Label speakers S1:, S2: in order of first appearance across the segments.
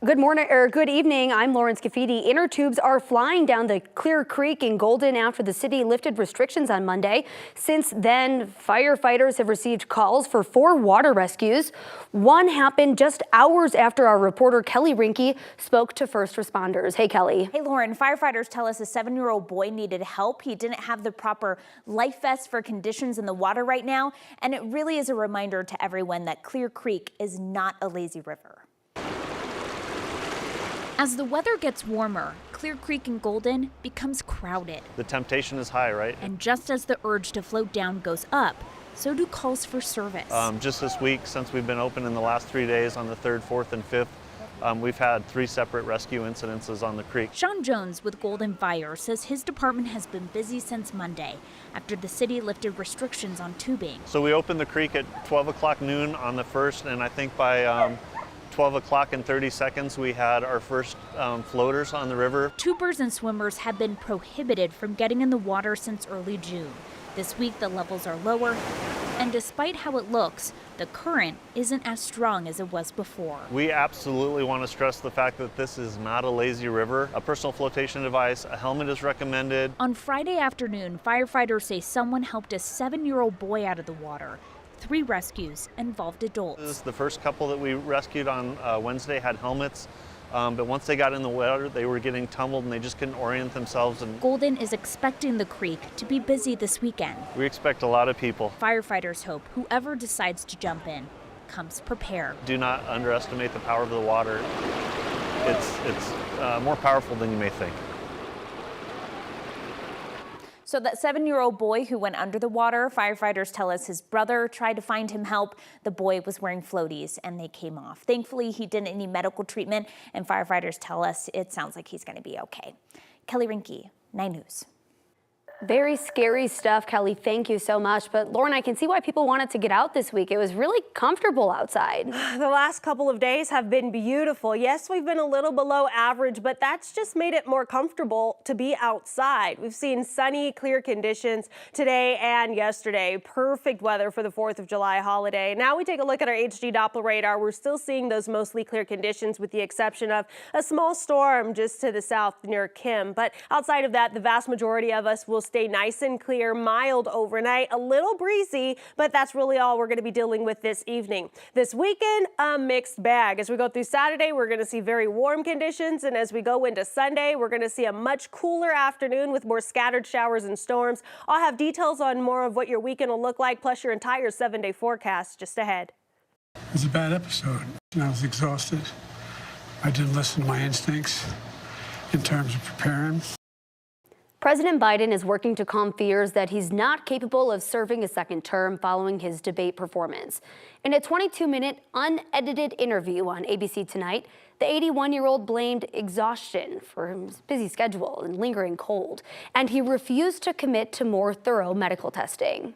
S1: Good morning or good evening. I'm Lauren Scafidi. Inner tubes are flying down the Clear Creek in Golden after the city lifted restrictions on Monday. Since then, firefighters have received calls for 4 water rescues. One happened just hours after our reporter Kelly Rinke spoke to first responders. Hey, Kelly.
S2: Hey, Lauren. Firefighters tell us a 7-year-old boy needed help. He didn't have the proper life vest for conditions in the water right now. And it really is a reminder to everyone that Clear Creek is not a lazy river. As the weather gets warmer, Clear Creek in Golden becomes crowded.
S3: The temptation is high, right?
S2: And just as the urge to float down goes up, so do calls for service.
S3: Just this week, since we've been open in the last 3 days on the 3rd, 4th, and 5th, we've had 3 separate rescue incidences on the creek.
S2: Sean Jones with Golden Fire says his department has been busy since Monday after the city lifted restrictions on tubing.
S3: So we opened the creek at 12 o'clock noon on the 1st, and I think by 12 o'clock and 30 seconds, we had our first floaters on the river.
S2: Tubers and swimmers have been prohibited from getting in the water since early June. This week, the levels are lower, and despite how it looks, the current isn't as strong as it was before.
S3: We absolutely want to stress the fact that this is not a lazy river. A personal flotation device, a helmet is recommended.
S2: On Friday afternoon, firefighters say someone helped a 7-year-old boy out of the water. 3 rescues involved adults.
S3: The first couple that we rescued on Wednesday had helmets, but once they got in the water, they were getting tumbled and they just couldn't orient themselves. And
S2: Golden is expecting the creek to be busy this weekend.
S3: We expect a lot of people.
S2: Firefighters hope whoever decides to jump in comes prepared.
S3: Do not underestimate the power of the water. It's more powerful than you may think.
S2: So that 7-year-old boy who went under the water, firefighters tell us his brother tried to find him help. The boy was wearing floaties and they came off. Thankfully, he didn't need medical treatment, and firefighters tell us it sounds like he's going to be okay. Kelly Rinke, 9 News.
S1: Very scary stuff, Kelly. Thank you so much. But Lauren, I can see why people wanted to get out this week. It was really comfortable outside.
S4: The last couple of days have been beautiful. Yes, we've been a little below average, but that's just made it more comfortable to be outside. We've seen sunny, clear conditions today and yesterday. Perfect weather for the 4th of July holiday. Now we take a look at our HD Doppler radar. We're still seeing those mostly clear conditions with the exception of a small storm just to the south near Kim. But outside of that, the vast majority of us will stay nice and clear, mild overnight, a little breezy, but that's really all we're going to be dealing with this evening. This weekend, a mixed bag. As we go through Saturday, we're going to see very warm conditions, and as we go into Sunday, we're going to see a much cooler afternoon with more scattered showers and storms. I'll have details on more of what your weekend will look like, plus your entire 7-day forecast just ahead.
S5: It was a bad episode, and I was exhausted. I didn't listen to my instincts in terms of preparing.
S1: President Biden is working to calm fears that he's not capable of serving a second term following his debate performance. In a 22-minute unedited interview on ABC Tonight, the 81-year-old blamed exhaustion for his busy schedule and lingering cold, and he refused to commit to more thorough medical testing.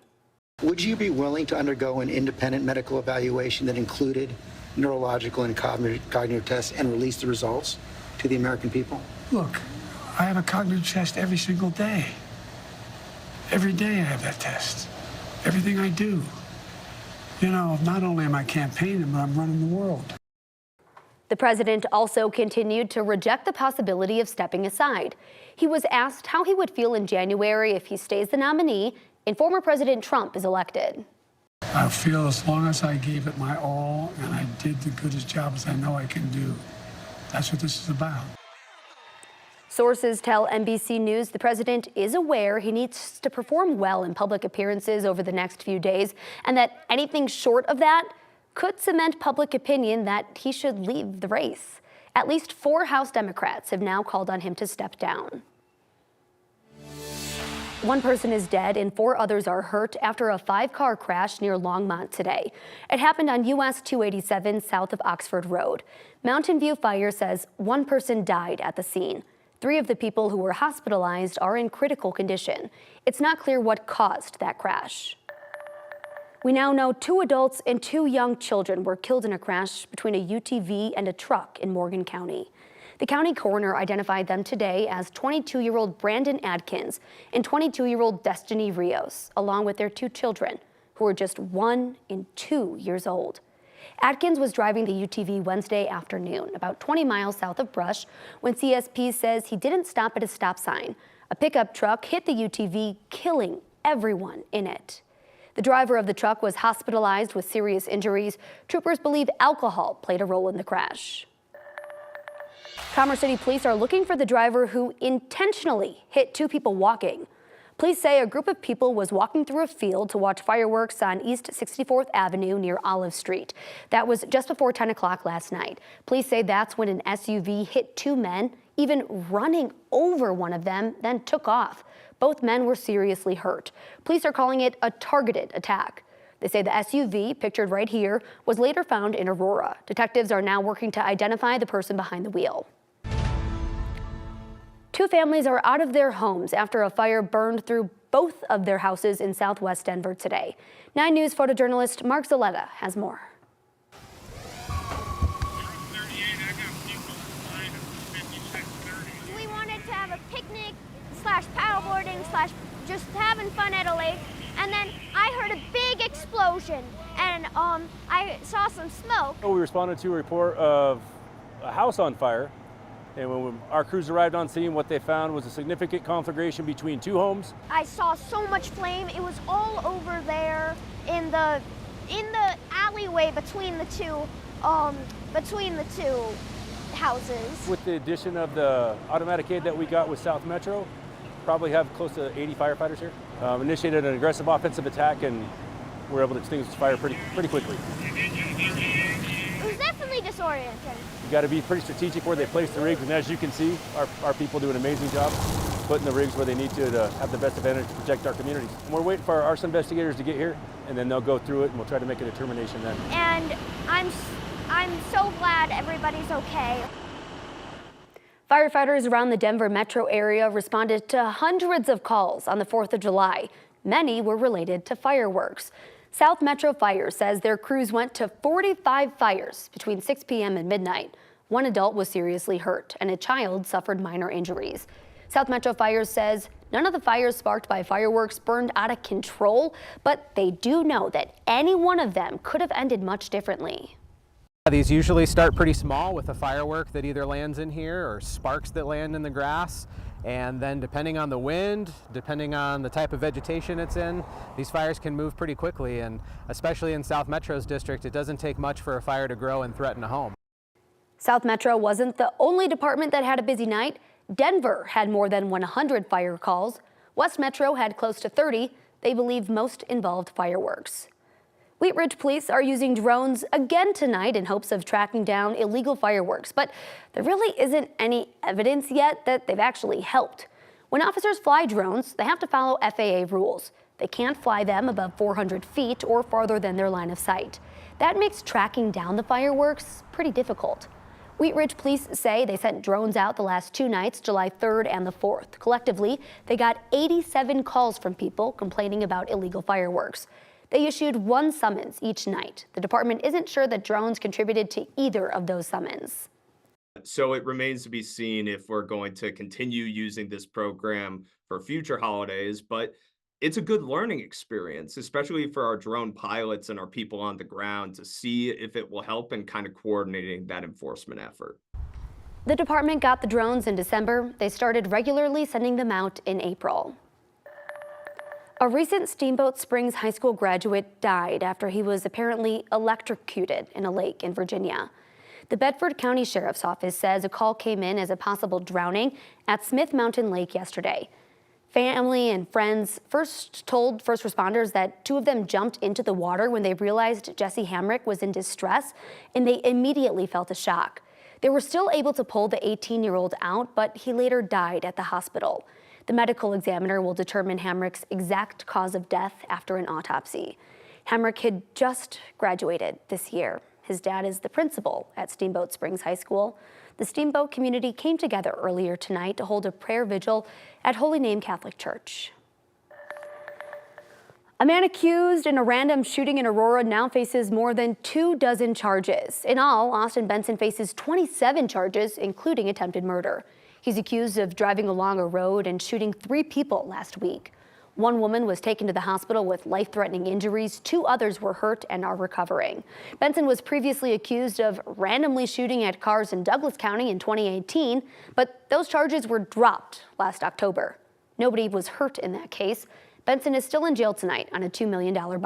S6: Would you be willing to undergo an independent medical evaluation that included neurological and cognitive tests and release the results to the American people?
S5: Look, I have a cognitive test every single day. Every day I have that test. Everything I do. You know, not only am I campaigning, but I'm running the world.
S1: The president also continued to reject the possibility of stepping aside. He was asked how he would feel in January if he stays the nominee and former President Trump is elected.
S5: I feel as long as I gave it my all and I did the goodest job as I know I can do. That's what this is about.
S1: Sources tell NBC News the president is aware he needs to perform well in public appearances over the next few days, and that anything short of that could cement public opinion that he should leave the race. At least 4 House Democrats have now called on him to step down. 1 person is dead and 4 others are hurt after a 5-car crash near Longmont today. It happened on US 287 south of Oxford Road. Mountain View Fire says 1 person died at the scene. 3 of the people who were hospitalized are in critical condition. It's not clear what caused that crash. We now know 2 adults and 2 young children were killed in a crash between a UTV and a truck in Morgan County. The county coroner identified them today as 22-year-old Brandon Adkins and 22-year-old Destiny Rios, along with their 2 children, who were just 1 and 2 years old. Atkins was driving the UTV Wednesday afternoon, about 20 miles south of Brush, when CSP says he didn't stop at a stop sign. A pickup truck hit the UTV, killing everyone in it. The driver of the truck was hospitalized with serious injuries. Troopers believe alcohol played a role in the crash. Commerce City police are looking for the driver who intentionally hit two people walking. Police say a group of people was walking through a field to watch fireworks on East 64th Avenue near Olive Street. That was just before 10 o'clock last night. Police say that's when an SUV hit two men, even running over one of them, then took off. Both men were seriously hurt. Police are calling it a targeted attack. They say the SUV, pictured right here, was later found in Aurora. Detectives are now working to identify the person behind the wheel. Two families are out of their homes after a fire burned through both of their houses in southwest Denver today. 9 News photojournalist Mark Zaletta has more.
S7: We wanted to have a picnic / paddleboarding / just having fun at a lake, and then I heard a big explosion, and I saw some smoke.
S8: We responded to a report of a house on fire. And when our crews arrived on scene, what they found was a significant conflagration between two homes.
S7: I saw so much flame. It was all over there in the alleyway between the two houses.
S8: With the addition of the automatic aid that we got with South Metro, probably have close to 80 firefighters here. Initiated an aggressive offensive attack, and were able to extinguish the fire pretty quickly.
S7: It was definitely disorienting.
S8: You got to be pretty strategic where they place the rigs, and as you can see, our people do an amazing job putting the rigs where they need to have the best advantage to protect our communities. And we're waiting for our arson investigators to get here, and then they'll go through it, and we'll try to make a determination then.
S7: And I'm so glad everybody's okay.
S1: Firefighters around the Denver metro area responded to hundreds of calls on the 4th of July. Many were related to fireworks. South Metro Fire says their crews went to 45 fires between 6 p.m. and midnight. One adult was seriously hurt, and a child suffered minor injuries. South Metro Fire says none of the fires sparked by fireworks burned out of control, but they do know that any one of them could have ended much differently.
S9: These usually start pretty small with a firework that either lands in here or sparks that land in the grass. And then depending on the wind, depending on the type of vegetation it's in, these fires can move pretty quickly. And especially in South Metro's district, it doesn't take much for a fire to grow and threaten a home.
S1: South Metro wasn't the only department that had a busy night. Denver had more than 100 fire calls. West Metro had close to 30. They believe most involved fireworks. Wheat Ridge police are using drones again tonight in hopes of tracking down illegal fireworks, but there really isn't any evidence yet that they've actually helped. When officers fly drones, they have to follow FAA rules. They can't fly them above 400 feet or farther than their line of sight. That makes tracking down the fireworks pretty difficult. Wheat Ridge police say they sent drones out the last 2 nights, July 3rd and the 4th. Collectively, they got 87 calls from people complaining about illegal fireworks. They issued 1 summons each night. The department isn't sure that drones contributed to either of those summons.
S10: So it remains to be seen if we're going to continue using this program for future holidays, but it's a good learning experience, especially for our drone pilots and our people on the ground, to see if it will help in kind of coordinating that enforcement effort.
S1: The department got the drones in December. They started regularly sending them out in April. A recent Steamboat Springs High School graduate died after he was apparently electrocuted in a lake in Virginia. The Bedford County Sheriff's Office says a call came in as a possible drowning at Smith Mountain Lake yesterday. Family and friends first told first responders that 2 of them jumped into the water when they realized Jesse Hamrick was in distress, and they immediately felt a shock. They were still able to pull the 18-year-old out, but he later died at the hospital. The medical examiner will determine Hamrick's exact cause of death after an autopsy. Hamrick had just graduated this year. His dad is the principal at Steamboat Springs High School. The Steamboat community came together earlier tonight to hold a prayer vigil at Holy Name Catholic Church. A man accused in a random shooting in Aurora now faces more than 24 charges. In all, Austin Benson faces 27 charges, including attempted murder. He's accused of driving along a road and shooting 3 people last week. One woman was taken to the hospital with life-threatening injuries. 2 others were hurt and are recovering. Benson was previously accused of randomly shooting at cars in Douglas County in 2018, but those charges were dropped last October. Nobody was hurt in that case. Benson is still in jail tonight on a $2 million bond.